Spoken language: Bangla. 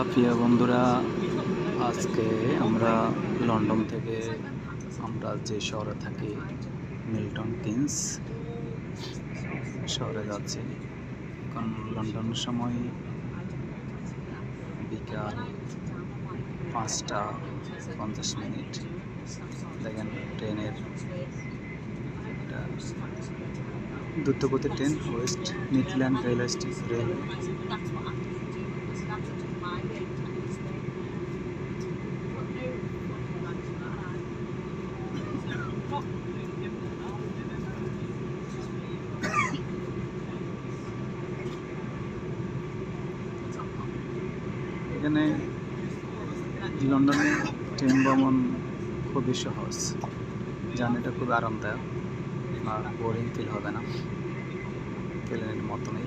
প্রিয় বন্ধুরা, আজকে আমরা লন্ডন থেকে আমরা যে শহরে থাকি মিল্টন কিনস শহরে যাচ্ছি। এখন লন্ডনের সময় বিকাল 5:50। দেখেন ট্রেনের দ্রুতগতির ট্রেন ওয়েস্ট মিডল্যান্ড রেলওয়ে। এখানে লন্ডনে ট্রেন ভ্রমণ খুবই সহজ, জার্নিটা খুব আরামদায়ক, আর বোরিং ফিল হবে না, প্লেনের মতনই।